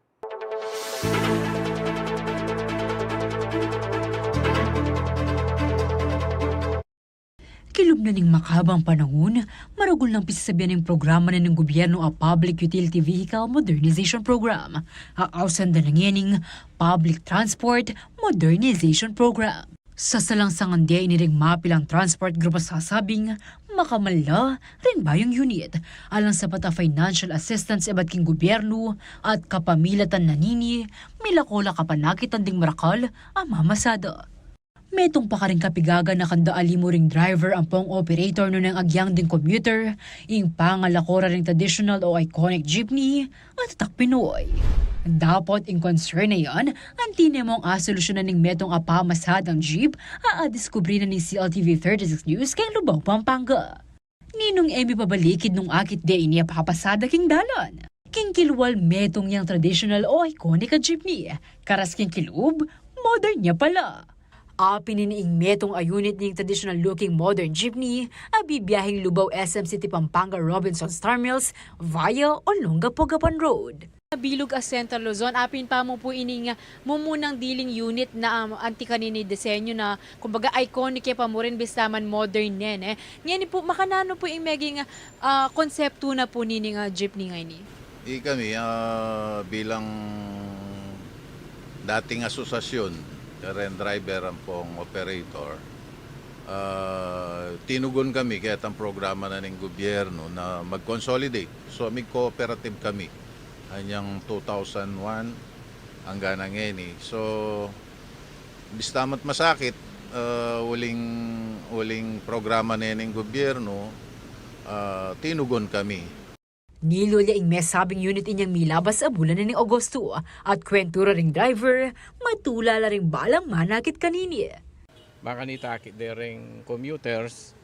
Kilub na ning makabang panahon, marugol ng pisasabihan ng programa na ng gobyerno a Public Utility Vehicle Modernization Program. Aausan na nangyayang Public Transport Modernization Program. Sa salangsangan di iniring mapilang transport group sasabing makamala rin bayong unit alang sa pata financial assistance iba't king gobyerno at kapamilatan na nini milakola kapanakitan ding marakal ang mamasada. Metong pa ka rin kapigaga na kanda alimo ring driver ang pong operator no ng agyang ding commuter, ing pangalakora ring traditional o iconic jeepney at tak Pinoy. Dapat ing concern na yan, antine mong asolusyonan ng metong apamasad ang jeep, aadiskubri na ni CLTV 36 News kay Lubao, Pampanga. Ninong emi pabalikid nung akit de iniya pakapasada king dalan. King kilwal metong yang traditional o iconic a jeepney, karas king kilub, modern niya pala. Pininiing metong ayunit ng traditional-looking modern jeepney abibiyahing Lubao SM City Pampanga Robinson Star Mills via Olongapogapan Road. Bilog as Central Luzon, apin pa mo po ining mumunang dealing unit na anti-kanini disenyo na kumbaga iconic pa mo rin bistaman modern nen. Ngayon po, makanano po yung maging konsepto na po nining jeepney ngayon? Kami bilang dating asosasyon, ren driver ang pong operator, tinugon kami kahit ang programa na ng gobyerno na mag-consolidate. So may cooperative kami. Hanyang 2001 hanggang ngayon. So, bistamat masakit, uling programa na ng gobyerno, tinugon kami. Nilulya ing mesabing unit inyang milabas sa bulan na ni Agosto at kwentura ring driver, matulala ring balang manakit kanini. Baka nitakit de ring commuters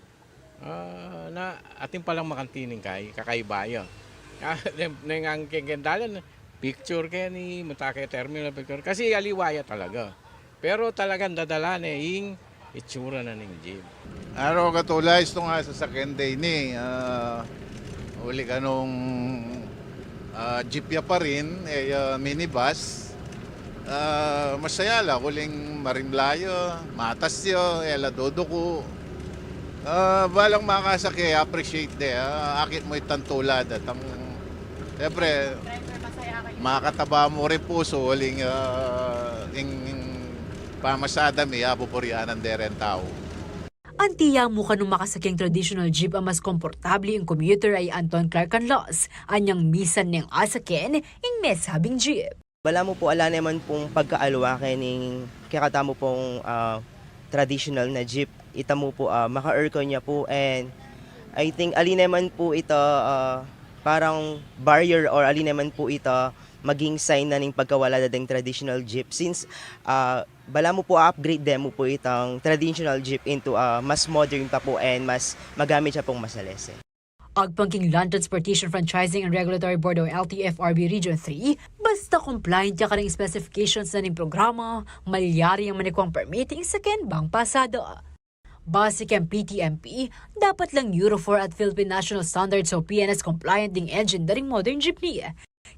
na ating palang makantining kakaibayo. Nengang kegendalan picture kaya ni matake terminal picture kasi aliwaya talaga. Pero talagang dadala na yung itsura na ng jeep. Araw katulad ito nga sa second day ni uli ka nung jeep ya pa rin, minibus. Masaya la, uling marimlayo, matas yo, ladodo balang makasakay, appreciate de. Akit mo itang tulad at ang siyempre, makataba mo rin puso, uling pamasada may apupurianan de rin tao. Antiya mo kanong makasakyang traditional jeep ang mas komportable yung commuter ay Anton Clark Canlas, anyang misan ng asakyan yung mesabing jeep. Wala mo po ala naman pong pagkaalwakin ng kakata mo pong traditional na jeep. Ita mo po maka-aircon niya po and I think alin naman po ito parang barrier or alin naman po ito maging sign na ng pagkawala dating traditional jeep since bala mo po upgrade demo po itong traditional jeep into mas modern pa po and mas magamit siya pong masalese. Agpangking Land Transportation Franchising and Regulatory Board o LTFRB Region 3, basta compliant ya ka ng specifications na ng programa, malyari ang manikwang permitting sa kenbang pasada. Basic ang PTMP, dapat lang Euro 4 at Philippine National Standards o PNS compliant ding engine daring modern jeepney.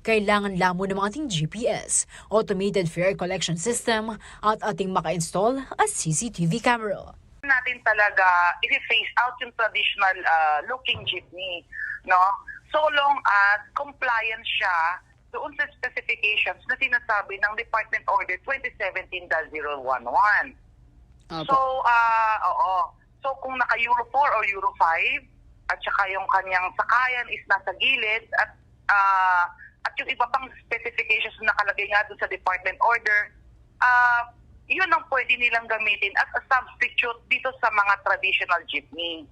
Kailangan lamo ng ating GPS, automated fare collection system at ating maka-install as CCTV camera. Natin talaga i-phase out yung traditional looking jeepney, no? So long as compliant siya doon sa specifications na sinasabi ng Department Order 2017-011. So, So kung naka Euro 4 or Euro 5 at saka yung kanyang sakayan is nasa gilid at yung iba pang specifications na nakalagay nga doon sa Department Order, yun ang pwede nilang gamitin as a substitute dito sa mga traditional jeepney.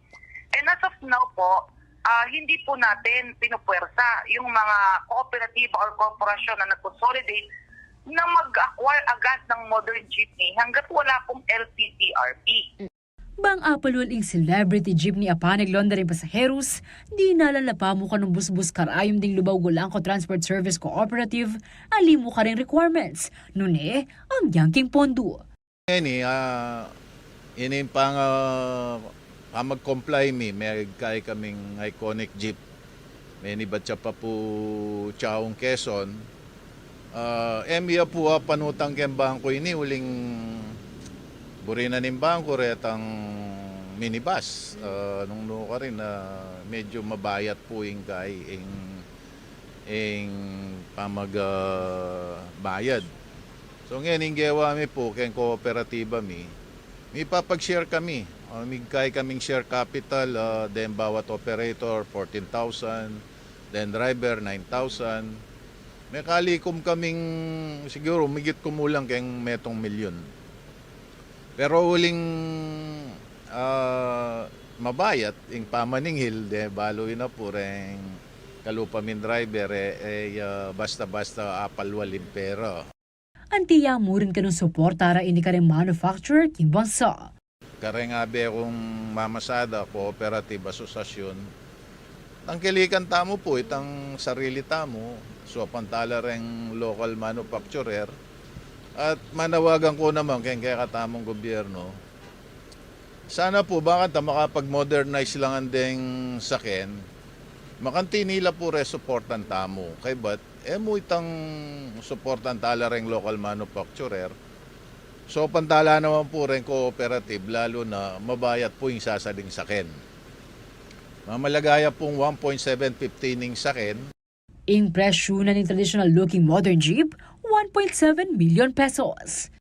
And as of now po, hindi po natin pinupuwersa yung mga kooperatiba or korporasyon na nag-consolidate na mag-acquire agad ng modern jeepney hanggat wala pong LTTRP. Bang apalwal ing celebrity jeepney apanag laundering pasaheros, di nalalapa mo ka ng bus-bus karayom ding lubaw gulang ko Transport Service Cooperative, ali mo ka rin requirements, nune ang yangking pondo. Ini pang mag-comply may kay kaming iconic jeep. May nibatsa pa po Chaong Quezon. Emya po panutang ken bangko ini uling burina ning bangko retang minibus. Nung ka rin medyo mabayat po yung kay pamagbayad. So ngayon gawa mi po ken kooperatiba may papag-share kami. May kay kaming share capital, then bawat operator 14,000, then driver 9,000. May kalikom kaming siguro migit kumulang keng metong milyon. Pero uling mabayat ing pamaningil de baloy na po ring kalupa min driver basta-basta apalwalin pero. Antiya mo rin ka ng suporta ra ini ka rin manufacturer king bansa. Kareng abe akong mamasada, cooperative, asosasyon. Tangkilikan tamo po itang sarili tamo. So pantala ring local manufacturer. At manawagan ko naman kaya katamong gobyerno. Sana po bakit makapag-modernize lang ang ding saken. Makanti nila po resuportan tamo. Kay ba't mo itang supportan tala rin local manufacturer. So pantala naman po rin cooperative, lalo na mabayat po yung sasaling sakin. Mamalagaya pong 1.750 ning sakin. Ing presyo na ng traditional looking modern jeep, 1.7 million pesos.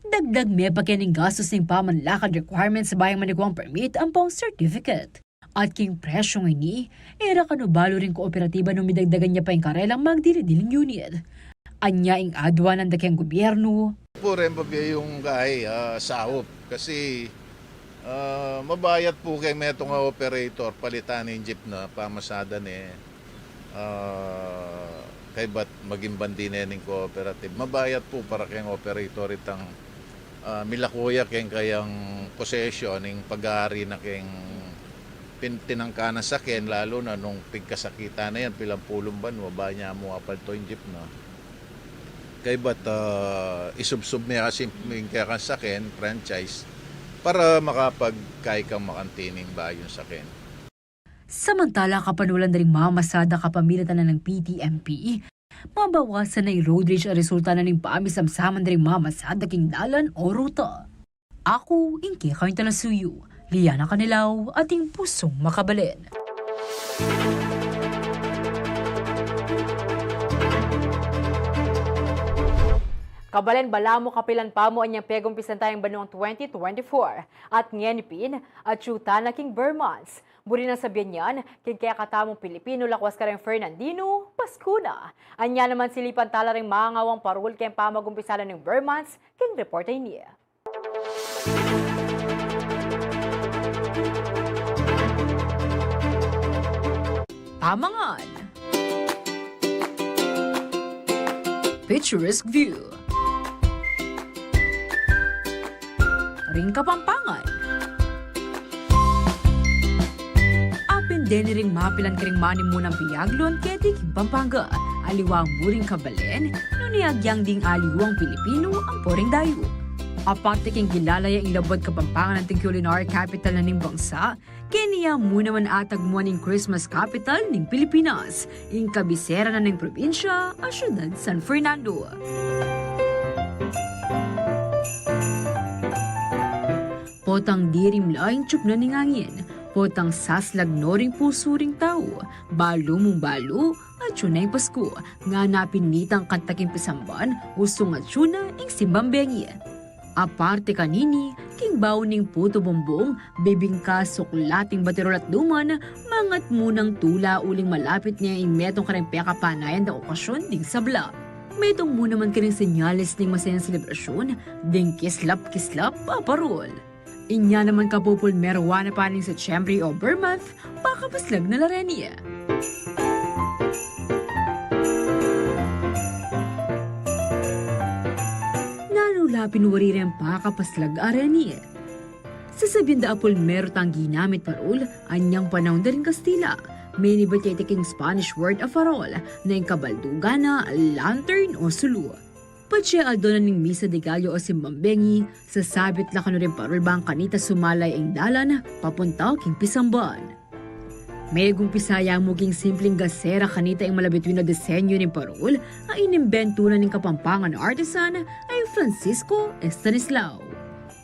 Dagdag may pagkining gastos ng pamanlakad requirements sa bayang maniguang permit ang pong certificate. At king presyong ini, era kanubalo rin kooperatiba nung midagdagan niya pa yung karelang magdilidiling unit. Anya ing adwa ng dakyang gobyerno. Po rin pa yung sahop kasi mabayat po kay metong operator palitan ng jeep na pamasada ni kay ba't maging bandi na yung cooperative. Mabayat po para kayong operator itang milakuya kayang possession ng pag-aari na kayong tinangka na sakin, lalo na nung pigkasakita na yan, pilang pulong ban, mabaya niya mo apal to yung jeep na. Kaya ba't isubsub niya kasi kaya kang sakin, franchise, para makapagkay kang makantining ba yung sakin. Samantala, kapanulan na rin mamasada kapamilatan na ng PTMP, mabawasan na yung road rage ang resulta na ng paamisamsaman na rin mamasada king dalan o ruta. Ako, Inke Kain Talasuyo, Liana Canilaw, ating pusong makabalin. Kabalen balamo kapilan pa mo anyang pegong pisantayang banuang 2024 at ngenipin at syuta na king Bermans. Buri na sabihan niyan, king kaya katamong Pilipino lakwas ka rin Fernandino, Paskuna. Anya naman silipan tala rin mga ngawang parul kayang pamagumpisalan ng Bermans, king report ay niya. Tamangan. Picturesque view. Ring Kapampangan. Apin din ring mapilan ka ring manim mo ng biyaglon kaya tiking Pampanga. Aliwang muring kabalen, nuniagyang ding aliwang Pilipino ang poring dayo. Aparte king gilalaya ang labod Kapampangan ng culinary capital na ning bangsa, kaya mo naman atag mo ning Christmas capital ning Pilipinas, ing kabisera na ning probinsya, ang syudad San Fernando. Potang dirim laing tsup na ningangin, potang saslag noring pusuring tao, balo mong balo, at syunay Pasko, nga napinitang kantaking pisamban, usong at syuna ing simbambengi. Aparte kanini, king bawning puto bombong, bibingka suklating batirol at duman, mangat munang tula uling malapit niya ing metong karang pekapanayan da okasyon ding sabla. Metong mo naman karing senyales ning masayang selebrasyon, ding kislap-kislap paparol. Inya naman kapupul merwana pa ning sa Siyempre o Bermonth, pakapaslag na larenia. Nanula pinuwari rin pakapaslag areni. Sasabihin da apol merotang ginamit parol, anyang panahon da rin Kastila. Many ba taking Spanish word of farol, na yung kabaldugana, lantern o sulu. Patsya aldo na ning misa de gallo o simbambengi, sasabit la kano rin parol bang kanita sumalay ang dalan, papunta king pisamban. May gumpisaya mo king simpleng gasera kanita ang malabitwin na disenyo ng parol, ang inimbento na ng Kapampangan artisan ay Francisco Estanislao.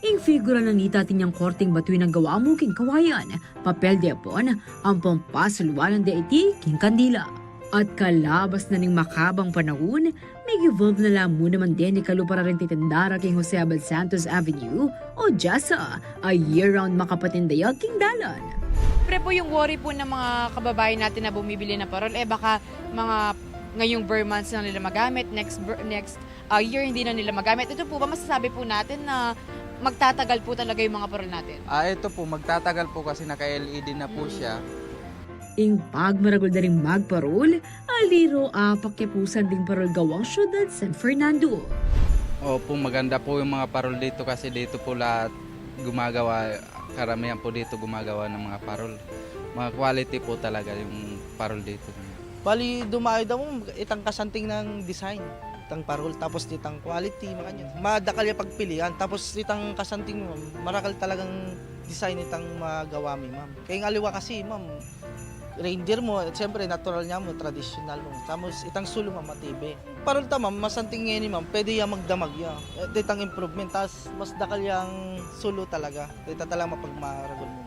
Ing figura ng nita tinyang korting batuin ng gawa mo king kawayan, papel de apon, ang pampasulwanan de iti king kandila. At kalabas na ning makabang panahon, may evolve na lang mo naman din ni kalupara rin titendara king Jose Abad Santos Avenue o Jasa, a year-round makapatindaya king dalan. Pre po yung worry po ng mga kababayan natin na bumibili ng parol, baka mga ngayong Bermonths na nila magamit, next year hindi na nila magamit. Ito po ba masasabi po natin na magtatagal po talaga yung mga parol natin? Ito po, magtatagal po kasi naka-LED na po siya. Ing pagmaragol na rin magparol, aliro pakyapusan ding parol gawang syudad San Fernando. Opo, maganda po yung mga parol dito kasi dito po lahat gumagawa, karamihan po dito gumagawa ng mga parol. Mga quality po talaga yung parol dito. Bali, dumayo daw mo itang kasanting ng design, itang parol, tapos itang quality, makanya. Madakal yung pagpilian, tapos itang kasanting mo, marakal talagang design itang magawa mi, ma'am. Kaya aliwa kasi, ma'am, reindeer mo, at siyempre natural niya mo, traditional mo. Tapos itang sulo, ma'am, matibe. Parang ma'am, masanting ngayon, ma'am, pwede yung magdamag ya. Itang improvement, tapos mas dakal yung sulo talaga. Ito talaga mapagmaragol mo.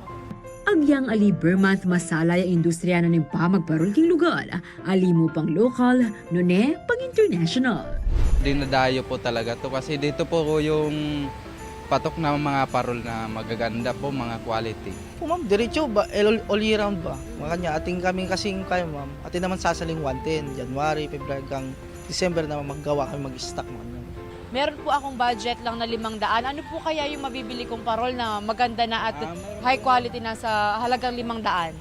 Agyang ali Bermonth masala yung industriya na ng pamagparol king lugar. Ali mo pang lokal, nune pang international. Dinadayo po talaga to kasi dito po yung patok na mga parol na magaganda po, mga quality. Po, ma'am, diretso ba? All year round ba? Makanya, ating kaming kasing kayo, ma'am. Ating naman sasaling 110, January, February, hanggang December naman maggawa kami mag-stock, ma'am. Meron po akong budget lang na 500. Ano po kaya yung mabibili kong parol na maganda na at high quality na sa halagang 500?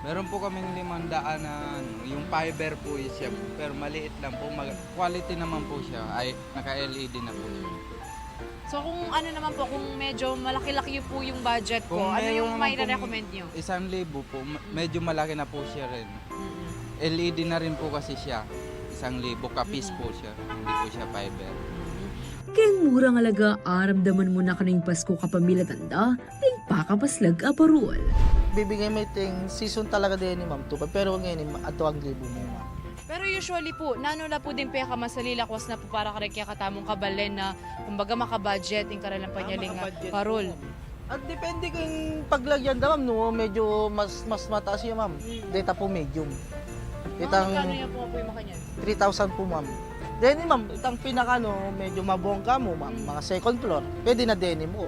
Meron po kaming 500 na yung fiber po siya, pero maliit lang po. Quality naman po siya, ay naka-LED na po siya. So kung ano naman po, kung medyo malaki-laki po yung budget ko, Kung ano yung may may recommend nyo? 1,000 po, medyo malaki na po siya rin. LED na rin po kasi siya. 1,000 kapis po siya, hindi po siya fiber. Kaya murang alaga, aramdaman mo na kaning Pasko kapamilya tanda, ring pakapaslag aparol. Bibigay mo iting season talaga din ni ma'am, pero ngayon, ato ang libo mo, ma'am. Pero usually po, nano na po din peka masalilakwas na po para kare kaya katamong kabalen na kumbaga makabudget yung karalang panyaling parol. At depende kung paglagyan da, ma'am, no, medyo mas mataas yun, ma'am. Data po medium. Itang Magkano yan po yung makanya? 3,000 po, ma'am. Then, ma'am, itang pinaka, no, medyo mabongga mo, ma'am, mga second floor, pwede na denim mo.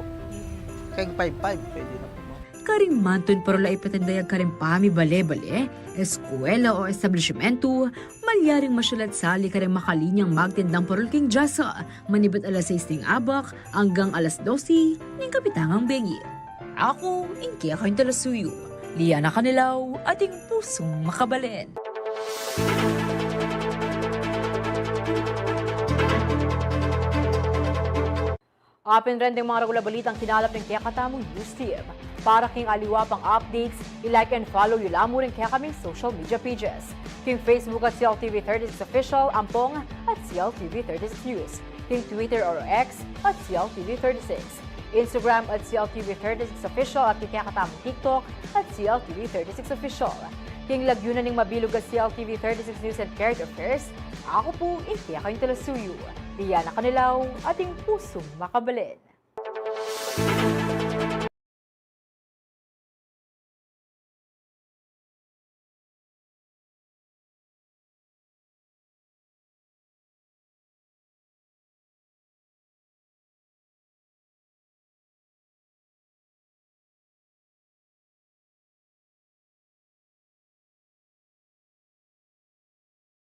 Kaya 5,500, pwede na po, ma'am. Karing manton parola ipatandayag karing pami bale-bale, eskwela o establishmento, malyaring masyalat sali karing makalinyang magtindang parol king jasa, manibat alas 6 ting abak, hanggang alas 12 ning kapitangang bengi. Ako, ingkya kayong talasuyo, Liana Canilaw, ating pusong makabalen. Open rin ng mga regular balitang kinalap ng Kaya Katamong News Team. Para king aliwa pang updates, i-like and follow yun lang mo rin kaya kaming social media pages. King Facebook at CLTV36 Official, Ampong at CLTV36 News. King Twitter or X at CLTV36. Instagram at CLTV36 Official at Kaya Katamong TikTok at CLTV36 Official. King lagyunan ng mabilog at CLTV36 News and Current Affairs. Ako po, Kaya kayong talasuyo. Liana Canilaw, ating pusong makabalen.